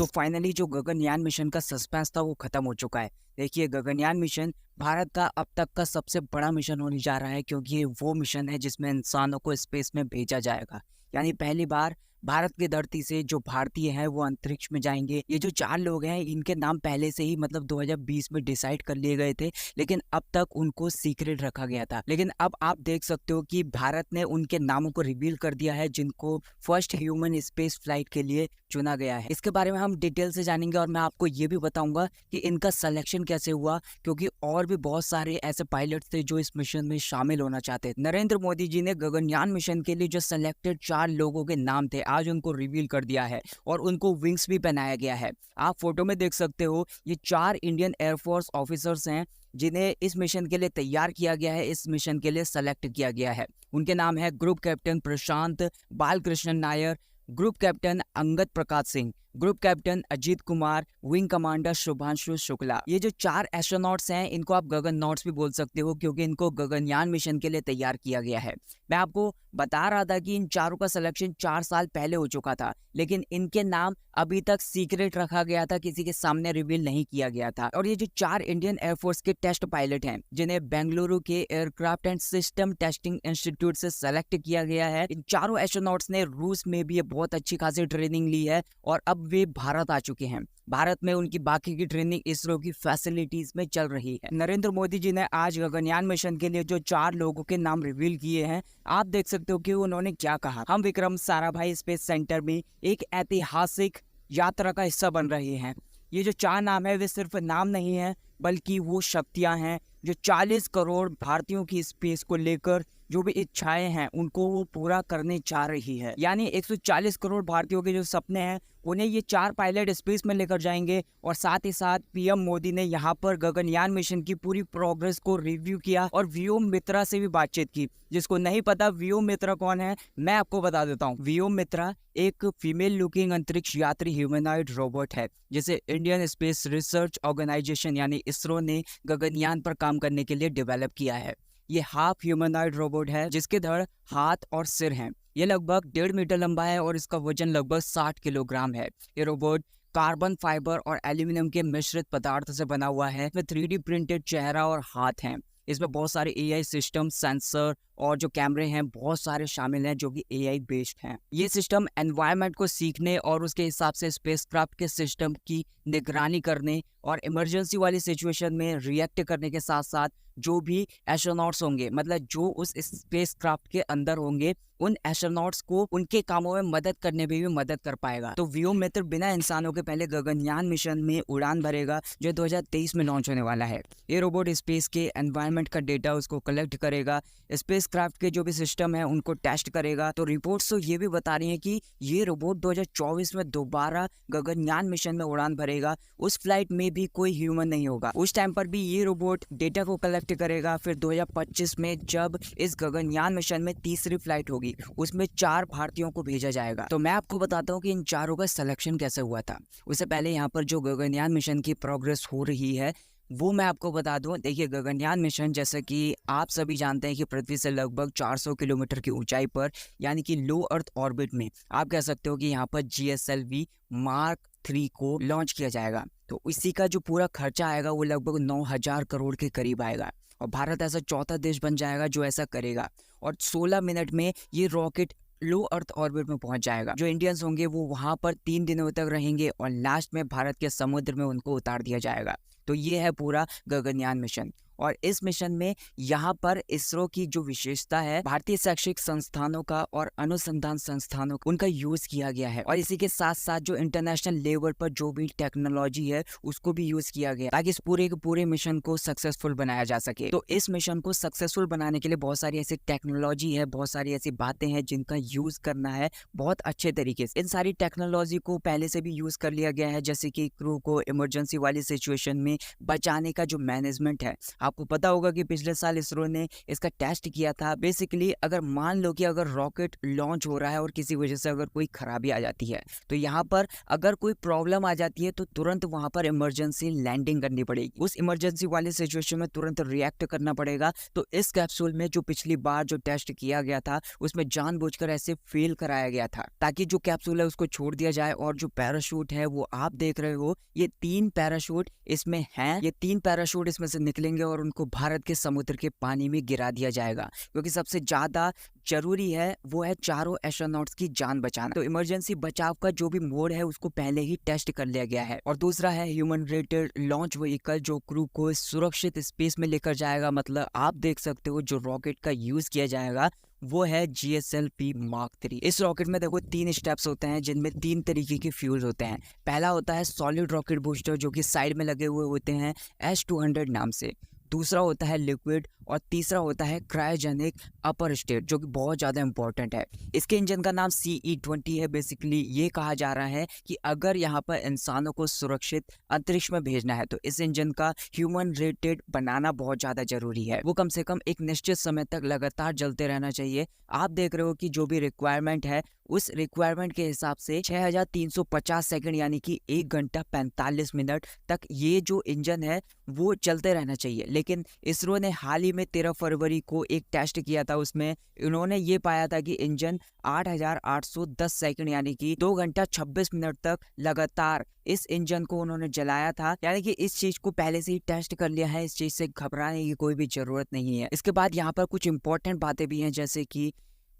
तो फाइनली जो गगनयान मिशन का सस्पेंस था वो खत्म हो चुका है। देखिए, गगनयान मिशन भारत का अब तक का सबसे बड़ा मिशन होने जा रहा है, क्योंकि ये वो मिशन है जिसमें इंसानों को स्पेस में भेजा जाएगा। यानी पहली बार भारत की धरती से जो भारतीय हैं वो अंतरिक्ष में जाएंगे। ये जो 4 लोग हैं इनके नाम पहले से ही मतलब 2020 में डिसाइड कर लिए गए थे, लेकिन अब तक उनको सीक्रेट रखा गया था। लेकिन अब आप देख सकते हो कि भारत ने उनके नामों को रिवील कर दिया है, जिनको फर्स्ट ह्यूमन स्पेस फ्लाइट के लिए चुना गया है। इसके बारे में हम डिटेल से जानेंगे और मैं आपको ये भी बताऊंगा कि इनका सिलेक्शन कैसे हुआ, क्योंकि और भी बहुत सारे ऐसे पायलट्स थे जो इस मिशन में शामिल होना चाहते थे। नरेंद्र मोदी जी ने गगनयान मिशन के लिए जो सिलेक्टेड 4 लोगों के नाम थे आज उनको रिवील कर दिया है और उनको विंग्स भी पहनाया गया है। आप फोटो में देख सकते हो, ये 4 इंडियन एयरफोर्स ऑफिसर्स हैं जिन्हें इस मिशन के लिए तैयार किया गया है, इस मिशन के लिए सेलेक्ट किया गया है। उनके नाम है group captain Prashant Balakrishnan Nair, group captain Angad Prakash Singh, group captain Ajit Kumar, wing commander Shubhanshu Shukla. ये जो 4 एस्ट्रोनॉट्स हैं इनको आप गगन नॉट्स भी बोल सकते हो, क्योंकि इनको गगनयान मिशन के लिए तैयार किया गया है। मैं आपको बता रहा था कि इन चारों का सिलेक्शन 4 साल पहले हो चुका था, लेकिन इनके नाम अभी तक सीक्रेट रखा गया था, किसी के सामने रिवील नहीं किया गया था। और ये जो 4 इंडियन एयरफोर्स के टेस्ट पायलट हैं जिन्हें बेंगलुरु के aircraft and system testing institute से सेलेक्ट किया गया है, इन चारों एस्ट्रोनॉट्स ने रूस में भी बहुत अच्छी खासी ट्रेनिंग ली है और अब वे भारत आ चुके हैं। भारत में उनकी बाकी की ट्रेनिंग इसरो की फैसिलिटीज में चल रही है। नरेंद्र मोदी जी ने आज गगनयान मिशन के लिए जो 4 लोगों के नाम रिवील किए हैं, आप देख सकते हो कि उन्होंने क्या कहा। हम विक्रम साराभाई स्पेस सेंटर में एक ऐतिहासिक यात्रा का हिस्सा बन रहे हैं। ये जो 4 नाम है वे सिर्फ नाम नहीं है, बल्कि वो शक्तियां हैं जो 40 करोड़ भारतीयों की स्पेस को लेकर जो भी इच्छाएं हैं उनको वो पूरा करने जा रही है। यानी 140 करोड़ भारतीयों के जो सपने हैं उन्हें ये 4 पायलट स्पेस में लेकर जाएंगे। और साथ ही साथ पीएम मोदी ने यहाँ पर गगनयान मिशन की पूरी प्रोग्रेस को रिव्यू किया और व्योम मित्रा से भी बातचीत की। जिसको नहीं पता व्योम मित्रा कौन है, मैं आपको बता देता हूँ। व्योम मित्रा एक फीमेल लुकिंग अंतरिक्ष यात्री ह्यूमनॉइड रोबोट है, जिसे इंडियन स्पेस रिसर्च ऑर्गेनाइजेशन यानी इसरो ने गगनयान पर काम करने के लिए डेवलप किया है। ये हाफ ह्यूमनॉइड रोबोट है जिसके धड़, हाथ और सिर हैं। ये लगभग 1.5 मीटर लंबा है और इसका वजन लगभग 60 किलोग्राम है। ये रोबोट कार्बन फाइबर और एल्यूमिनियम के मिश्रित पदार्थ से बना हुआ है। इसमें 3D प्रिंटेड चेहरा और हाथ हैं। इसमें बहुत सारे AI सिस्टम, सेंसर और जो कैमरे हैं बहुत सारे शामिल हैं जो कि AI बेस्ड हैं। ये सिस्टम एनवायरनमेंट को सीखने और उसके हिसाब से स्पेसक्राफ्ट के सिस्टम की निगरानी करने और इमरजेंसी वाली सिचुएशन में रिएक्ट करने के साथ साथ जो भी एस्ट्रोनॉट्स होंगे, मतलब जो उस स्पेसक्राफ्ट के अंदर होंगे, उन एस्ट्रोनॉट्स को उनके कामों में मदद करने में भी मदद कर पाएगा। तो व्योम मित्र बिना इंसानों के पहले गगनयान मिशन में उड़ान भरेगा जो 2023 में लॉन्च होने वाला है। ये रोबोट स्पेस के एनवायरनमेंट का डेटा उसको कलेक्ट करेगा, स्पेसक्राफ्ट के जो भी सिस्टम है उनको टेस्ट करेगा। तो रिपोर्ट्स तो ये भी बता रही है कि ये रोबोट 2024 में दोबारा गगनयान मिशन में उड़ान भरेगा। उस फ्लाइट में भी कोई ह्यूमन नहीं होगा, उस टाइम पर भी ये रोबोट डेटा को कलेक्ट करेगा। फिर 2025 में जब इस गगनयान मिशन में तीसरी फ्लाइट होगी उसमें 4 भारतीयों को भेजा जाएगा। तो मैं आपको बताता हूँ कि इन चारों का सिलेक्शन कैसे हुआ था। उससे पहले यहाँ पर जो गगनयान मिशन की प्रोग्रेस हो रही है वो मैं आपको बता दूं। देखिए, गगनयान मिशन जैसे कि आप सभी जानते हैं कि पृथ्वी से लगभग 400 किलोमीटर की ऊंचाई पर यानी कि लो अर्थ ऑर्बिट में आप कह सकते हो कि यहाँ पर GSLV Mark 3 को लॉन्च किया जाएगा। तो इसी का जो पूरा खर्चा आएगा वो लगभग 9,000 करोड़ के करीब आएगा और भारत ऐसा चौथा देश बन जाएगा जो ऐसा करेगा। और 16 मिनट में ये रॉकेट लो अर्थ ऑर्बिट में पहुंच जाएगा। जो इंडियंस होंगे वो वहां पर 3 दिनों तक रहेंगे और लास्ट में भारत के समुद्र में उनको उतार दिया जाएगा। तो ये है पूरा गगनयान मिशन। और इस मिशन में यहाँ पर इसरो की जो विशेषता है, भारतीय शैक्षिक संस्थानों का और अनुसंधान संस्थानों का उनका यूज किया गया है। और इसी के साथ साथ जो इंटरनेशनल लेवल पर जो भी टेक्नोलॉजी है उसको भी यूज किया गया ताकि इस पूरे के पूरे मिशन को सक्सेसफुल बनाया जा सके। तो इस मिशन को सक्सेसफुल बनाने के लिए बहुत सारी ऐसी टेक्नोलॉजी है, बहुत सारी ऐसी बातें हैं जिनका यूज करना है बहुत अच्छे तरीके से। इन सारी टेक्नोलॉजी को पहले से भी यूज कर लिया गया है, जैसे कि क्रू को इमरजेंसी वाली सिचुएशन में बचाने का जो मैनेजमेंट है। आपको पता होगा कि पिछले साल इसरो ने इसका टेस्ट किया था। बेसिकली अगर मान लो कि अगर रॉकेट लॉन्च हो रहा है और किसी वजह से अगर कोई खराबी आ जाती है, तो यहाँ पर अगर कोई प्रॉब्लम आ जाती है तो तुरंत वहाँ पर इमरजेंसी लैंडिंग करनी पड़ेगी। उस इमरजेंसी वाली सिचुएशन में तुरंत रिएक्ट करना पड़ेगा। तो इस कैप्सूल में जो पिछली बार जो टेस्ट किया गया था उसमें जानबूझकर ऐसे फेल कराया गया था ताकि जो कैप्सूल है उसको छोड़ दिया जाए। और जो पैराशूट है वो आप देख रहे हो, ये 3 पैराशूट इसमें हैं। ये 3 पैराशूट इसमें से निकलेंगे और उनको भारत के समुद्र के पानी में गिरा दिया जाएगा, क्योंकि सबसे ज्यादा जरूरी है वो है चारों एस्ट्रोनॉट्स की जान बचाना। तो इमरजेंसी बचाव का जो भी मोड है उसको पहले ही टेस्ट कर लिया गया है। और दूसरा है ह्यूमन रेटेड लॉन्च व्हीकल, जो क्रू को सुरक्षित स्पेस में लेकर जाएगा। मतलब आप देख सकते हो जो रॉकेट का यूज किया जाएगा वो है GSLV Mark 3। इस रॉकेट में देखो 3 स्टेप्स होते हैं जिनमें 3 तरीके के फ्यूल होते हैं। पहला होता है सॉलिड रॉकेट बूस्टर, जो कि साइड में लगे हुए होते हैं S-200 नाम से। दूसरा होता है लिक्विड और तीसरा होता है क्रायोजेनिक अपर स्टेट, जो कि बहुत ज़्यादा इंपॉर्टेंट है। इसके इंजन का नाम CE-20 है। बेसिकली ये कहा जा रहा है कि अगर यहाँ पर इंसानों को सुरक्षित अंतरिक्ष में भेजना है तो इस इंजन का ह्यूमन रेटेड बनाना बहुत ज़्यादा जरूरी है। वो कम से कम एक निश्चित समय तक लगातार जलते रहना चाहिए। आप देख रहे हो कि जो भी रिक्वायरमेंट है उस रिक्वायरमेंट के हिसाब से 6350 सेकंड यानी कि 1 घंटा 45 मिनट तक ये जो इंजन है वो चलते रहना चाहिए। लेकिन इसरो ने हाल ही में 13 फरवरी को एक टेस्ट किया था, उसमें इन्होंने ये पाया था कि इंजन 8810 सेकंड यानी कि 2 घंटा 26 मिनट तक लगातार इस इंजन को उन्होंने जलाया था। यानी कि इस चीज को पहले से ही टेस्ट कर लिया है, इस चीज से घबराने की कोई भी जरूरत नहीं है। इसके बाद यहाँ पर कुछ इंपॉर्टेंट बातें भी हैं, जैसे कि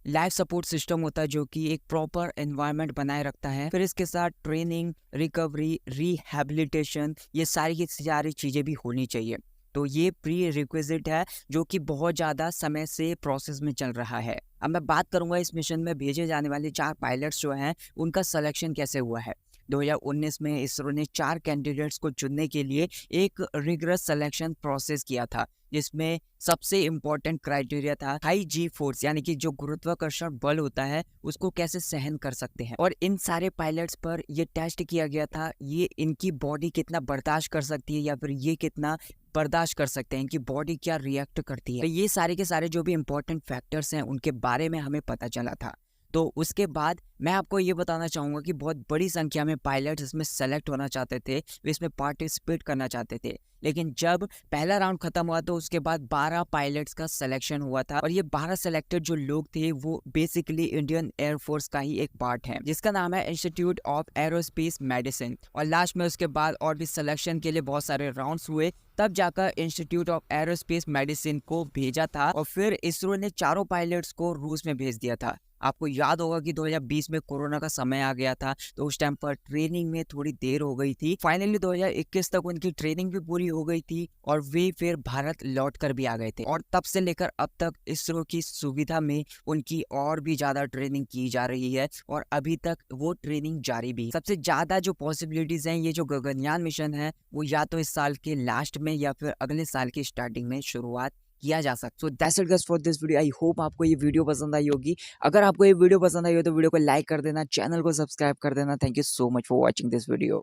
लाइफ सपोर्ट सिस्टम होता है जो कि एक प्रॉपर एनवायरनमेंट बनाए रखता है। फिर इसके साथ ट्रेनिंग, रिकवरी, रिहैबिलिटेशन, ये सारी की सारी चीजें भी होनी चाहिए। तो ये प्री रिक्विजिट है जो कि बहुत ज़्यादा समय से प्रोसेस में चल रहा है। अब मैं बात करूंगा इस मिशन में भेजे जाने वाले 4 पायलट्स जो हैं उनका सिलेक्शन कैसे हुआ है। 2019 में इसरो ने 4 कैंडिडेट्स को चुनने के लिए एक रिगरस सिलेक्शन प्रोसेस किया था, जिसमें सबसे इम्पोर्टेंट क्राइटेरिया था हाई जी फोर्स, यानी कि जो गुरुत्वाकर्षण बल होता है उसको कैसे सहन कर सकते हैं। और इन सारे पायलट्स पर ये टेस्ट किया गया था, ये इनकी बॉडी कितना बर्दाश्त कर सकती है या फिर ये कितना बर्दाश्त कर सकते हैं, इनकी बॉडी क्या रिएक्ट करती है। तो ये सारे के सारे जो भी इंपॉर्टेंट फैक्टर्स हैं उनके बारे में हमें पता चला था। तो उसके बाद मैं आपको ये बताना चाहूँगा कि बहुत बड़ी संख्या में पायलट्स इसमें सेलेक्ट होना चाहते थे, वे इसमें पार्टिसिपेट करना चाहते थे। लेकिन जब पहला राउंड खत्म हुआ तो उसके बाद 12 पायलट्स का सिलेक्शन हुआ था। और ये 12 सिलेक्टेड जो लोग थे वो बेसिकली इंडियन एयरफोर्स का ही एक पार्ट है, जिसका नाम है इंस्टीट्यूट ऑफ एरोस्पेस मेडिसिन। और लास्ट में उसके बाद और भी सिलेक्शन के लिए बहुत सारे राउंड्स हुए, तब जाकर इंस्टीट्यूट ऑफ एरोस्पेस मेडिसिन को भेजा था। और फिर इसरो ने चारों पायलट्स को रूस में भेज दिया था। आपको याद होगा कि 2020 में कोरोना का समय आ गया था, तो उस टाइम पर ट्रेनिंग में थोड़ी देर हो गई थी। फाइनली 2021 तक उनकी ट्रेनिंग भी पूरी हो गई थी और वे फिर भारत लौट कर भी आ गए थे। और तब से लेकर अब तक इसरो की सुविधा में उनकी और भी ज्यादा ट्रेनिंग की जा रही है और अभी तक वो ट्रेनिंग जारी भी। सबसे ज्यादा जो पॉसिबिलिटीज हैं, ये जो गगनयान मिशन है वो या तो इस साल के लास्ट में या फिर अगले साल की स्टार्टिंग में शुरुआत किया जा सकता। So that's it guys for this video. I hope आपको ये वीडियो पसंद आई होगी। अगर आपको ये वीडियो पसंद आई हो तो वीडियो को लाइक कर देना, चैनल को सब्सक्राइब कर देना। Thank you so much for watching this video.